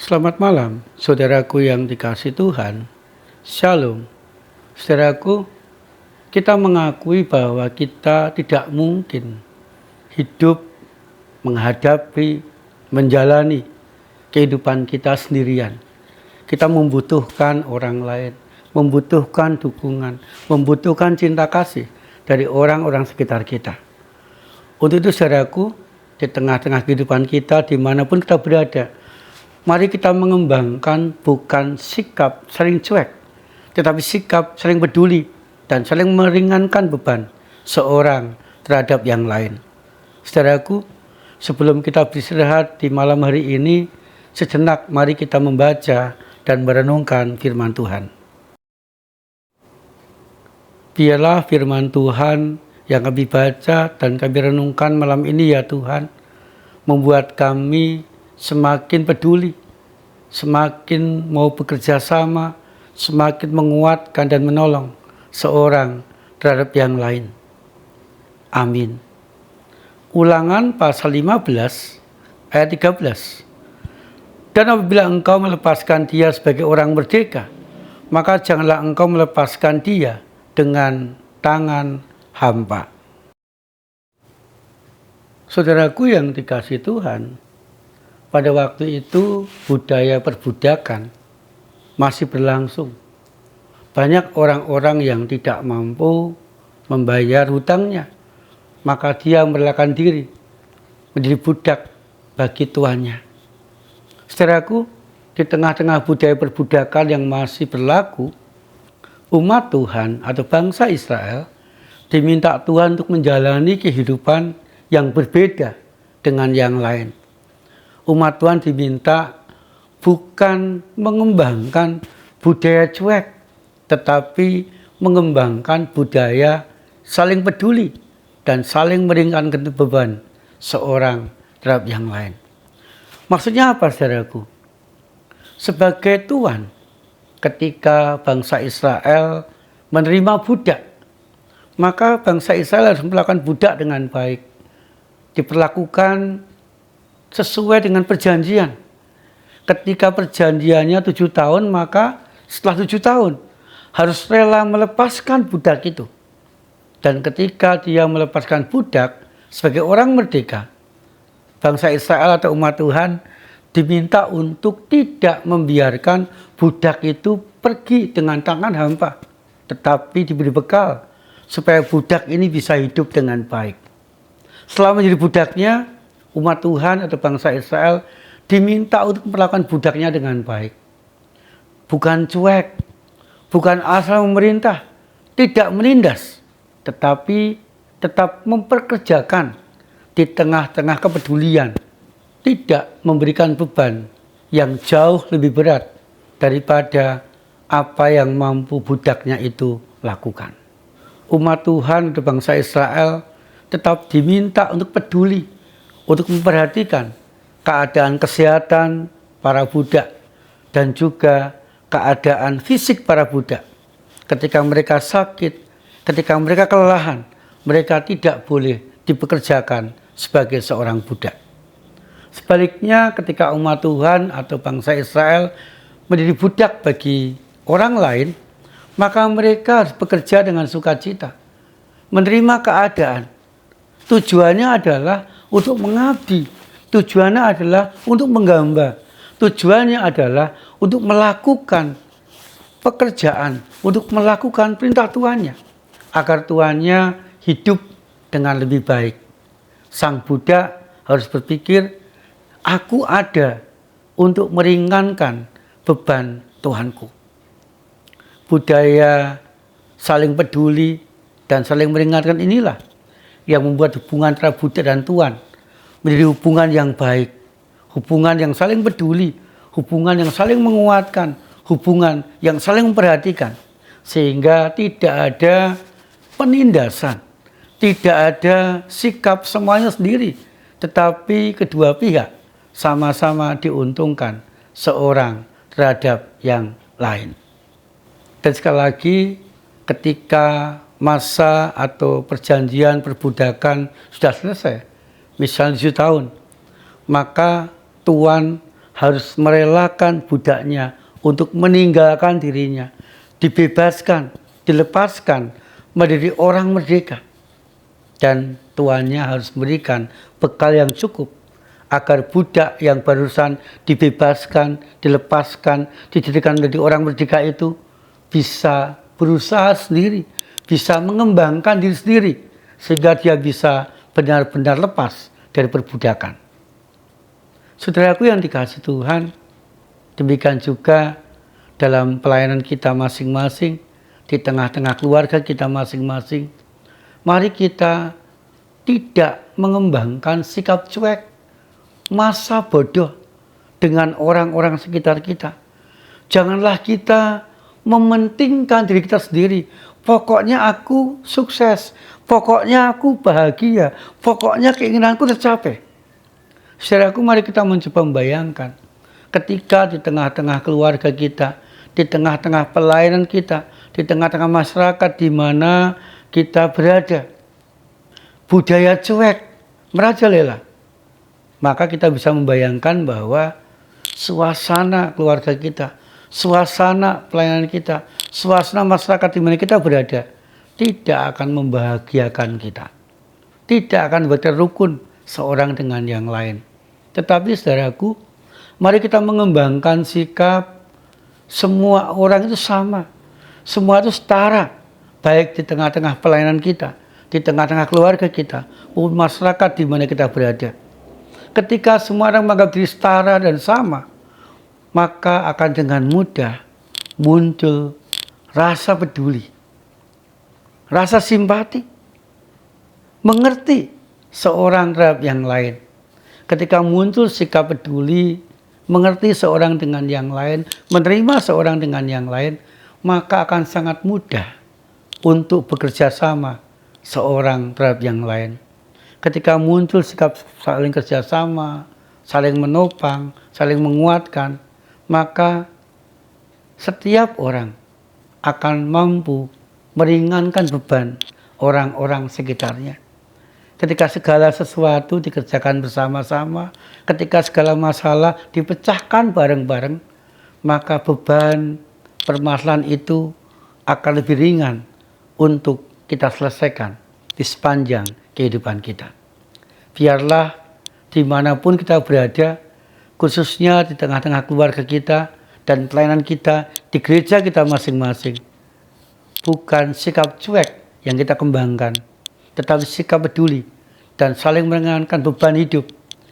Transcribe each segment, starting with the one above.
Selamat malam, saudaraku yang dikasihi Tuhan. Shalom. Saudaraku, kita mengakui bahwa kita tidak mungkin hidup, menghadapi, menjalani kehidupan kita sendirian. Kita membutuhkan orang lain, membutuhkan dukungan, membutuhkan cinta kasih dari orang-orang sekitar kita. Untuk itu saudaraku, di tengah-tengah kehidupan kita, dimanapun kita berada, mari kita mengembangkan bukan sikap saling cuek, tetapi sikap saling peduli dan saling meringankan beban seorang terhadap yang lain. Saudaraku, sebelum kita beristirahat di malam hari ini, sejenak mari kita membaca dan merenungkan firman Tuhan. Biarlah firman Tuhan yang kami baca dan kami renungkan malam ini ya Tuhan, membuat kami semakin peduli, semakin mau bekerja sama, semakin menguatkan dan menolong seorang terhadap yang lain. Amin. Ulangan pasal 15 ayat 13. Dan apabila engkau melepaskan dia sebagai orang merdeka, maka janganlah engkau melepaskan dia dengan tangan hampa. Saudaraku yang dikasihi Tuhan, pada waktu itu budaya perbudakan masih berlangsung. Banyak orang-orang yang tidak mampu membayar hutangnya, maka dia merelakan diri menjadi budak bagi tuannya. Saudaraku, di tengah-tengah budaya perbudakan yang masih berlaku, umat Tuhan atau bangsa Israel diminta Tuhan untuk menjalani kehidupan yang berbeda dengan yang lain. Umat Tuhan diminta bukan mengembangkan budaya cuek, tetapi mengembangkan budaya saling peduli dan saling meringankan beban seorang terhadap yang lain. Maksudnya apa, saudaraku? Sebagai tuan, ketika bangsa Israel menerima budak, maka bangsa Israel harus melakukan budak dengan baik, diperlakukan sesuai dengan perjanjian. Ketika perjanjiannya 7 tahun, maka setelah 7 tahun harus rela melepaskan budak itu. Dan ketika dia melepaskan budak sebagai orang merdeka, bangsa Israel atau umat Tuhan diminta untuk tidak membiarkan budak itu pergi dengan tangan hampa, tetapi diberi bekal supaya budak ini bisa hidup dengan baik. Setelah menjadi budaknya, umat Tuhan atau bangsa Israel diminta untuk memperlakukan budaknya dengan baik. Bukan cuek, bukan asal memerintah, tidak menindas, tetapi tetap memperkerjakan di tengah-tengah kepedulian, tidak memberikan beban yang jauh lebih berat daripada apa yang mampu budaknya itu lakukan. Umat Tuhan atau bangsa Israel tetap diminta untuk peduli, untuk memperhatikan keadaan kesehatan para budak dan juga keadaan fisik para budak. Ketika mereka sakit, ketika mereka kelelahan, mereka tidak boleh dipekerjakan sebagai seorang budak. Sebaliknya, ketika umat Tuhan atau bangsa Israel menjadi budak bagi orang lain, maka mereka harus bekerja dengan sukacita, menerima keadaan. Tujuannya adalah untuk mengabdi, tujuannya adalah untuk menggembala, tujuannya adalah untuk melakukan pekerjaan, untuk melakukan perintah tuannya, agar tuannya hidup dengan lebih baik. Sang budak harus berpikir, aku ada untuk meringankan beban Tuhanku. Budaya saling peduli dan saling meringankan inilah yang membuat hubungan antara budak dan tuan menjadi hubungan yang baik, hubungan yang saling peduli, hubungan yang saling menguatkan, hubungan yang saling memperhatikan, sehingga tidak ada penindasan, tidak ada sikap semuanya sendiri, tetapi kedua pihak sama-sama diuntungkan seorang terhadap yang lain. Dan sekali lagi, ketika masa atau perjanjian perbudakan sudah selesai, misalnya 7 tahun, maka tuan harus merelakan budaknya untuk meninggalkan dirinya, dibebaskan, dilepaskan, menjadi orang merdeka. Dan tuannya harus memberikan bekal yang cukup agar budak yang barusan dibebaskan, dilepaskan, dijadikan menjadi orang merdeka itu bisa berusaha sendiri, bisa mengembangkan diri sendiri, sehingga dia bisa benar-benar lepas dari perbudakan. Saudaraku yang dikasihi Tuhan, demikian juga dalam pelayanan kita masing-masing, di tengah-tengah keluarga kita masing-masing, mari kita tidak mengembangkan sikap cuek, masa bodoh dengan orang-orang sekitar kita. Janganlah kita mementingkan diri kita sendiri. Pokoknya aku sukses, pokoknya aku bahagia, pokoknya keinginanku tercapai. Saudaraku, mari kita mencoba membayangkan ketika di tengah-tengah keluarga kita, di tengah-tengah pelayanan kita, di tengah-tengah masyarakat di mana kita berada, budaya cuek merajalela, maka kita bisa membayangkan bahwa suasana keluarga kita, suasana pelayanan kita, suasana masyarakat di mana kita berada tidak akan membahagiakan kita, tidak akan berterukun seorang dengan yang lain. Tetapi saudaraku, mari kita mengembangkan sikap semua orang itu sama, semua itu setara, baik di tengah-tengah pelayanan kita, di tengah-tengah keluarga kita, maupun masyarakat di mana kita berada. Ketika semua orang menganggap diri setara dan sama, maka akan dengan mudah muncul rasa peduli, rasa simpati, mengerti seorang terhadap yang lain. Ketika muncul sikap peduli, mengerti seorang dengan yang lain, menerima seorang dengan yang lain, maka akan sangat mudah untuk bekerja sama seorang terhadap yang lain. Ketika muncul sikap saling kerjasama, saling menopang, saling menguatkan, maka setiap orang akan mampu meringankan beban orang-orang sekitarnya. Ketika segala sesuatu dikerjakan bersama-sama, ketika segala masalah dipecahkan bareng-bareng, maka beban permasalahan itu akan lebih ringan untuk kita selesaikan di sepanjang kehidupan kita. Biarlah dimanapun kita berada, khususnya di tengah-tengah keluarga kita dan pelayanan kita di gereja kita masing-masing, bukan sikap cuek yang kita kembangkan, tetapi sikap peduli dan saling meringankan beban hidup,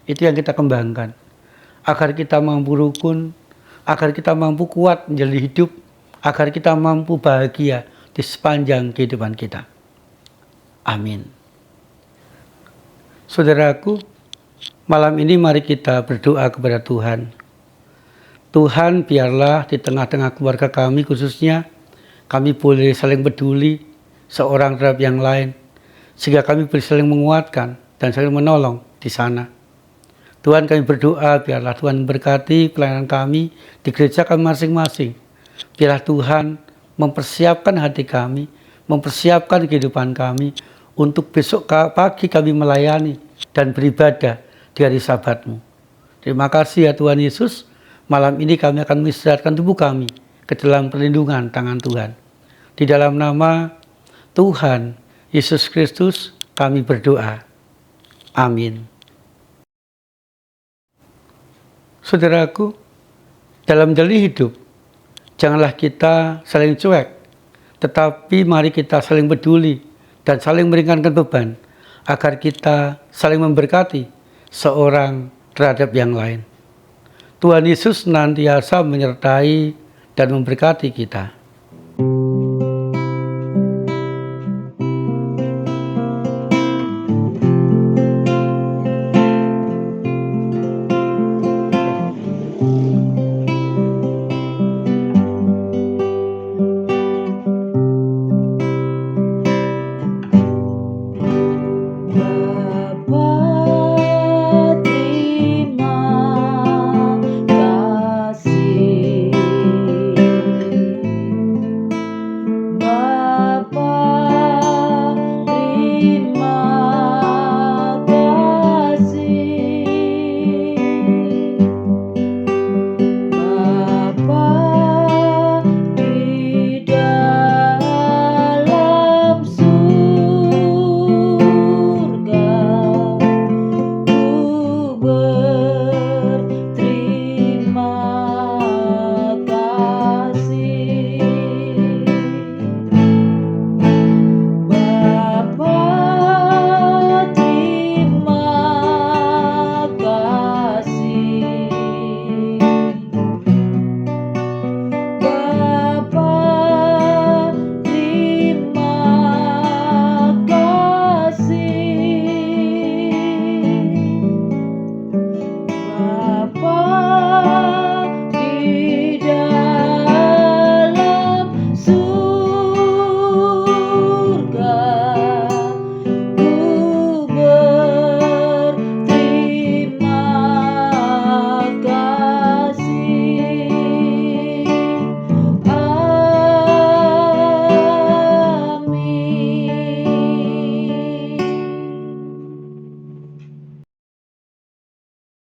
itu yang kita kembangkan, agar kita mampu rukun, agar kita mampu kuat menjalani hidup, agar kita mampu bahagia di sepanjang kehidupan kita. Amin. Saudaraku, malam ini mari kita berdoa kepada Tuhan. Tuhan, biarlah di tengah-tengah keluarga kami khususnya, kami boleh saling peduli seorang terhadap yang lain, sehingga kami boleh saling menguatkan dan saling menolong di sana. Tuhan, kami berdoa biarlah Tuhan memberkati pelayanan kami di gereja kami masing-masing. Biarlah Tuhan mempersiapkan hati kami, mempersiapkan kehidupan kami untuk besok pagi kami melayani dan beribadah di hari Sabat-Mu. Terima kasih ya Tuhan Yesus, malam ini kami akan mengistirahatkan tubuh kami ke dalam perlindungan tangan Tuhan. Di dalam nama Tuhan Yesus Kristus kami berdoa. Amin. Saudaraku, dalam menjalani hidup, janganlah kita saling cuek, tetapi mari kita saling peduli dan saling meringankan beban, agar kita saling memberkati seorang terhadap yang lain. Tuhan Yesus senantiasa menyertai dan memberkati kita.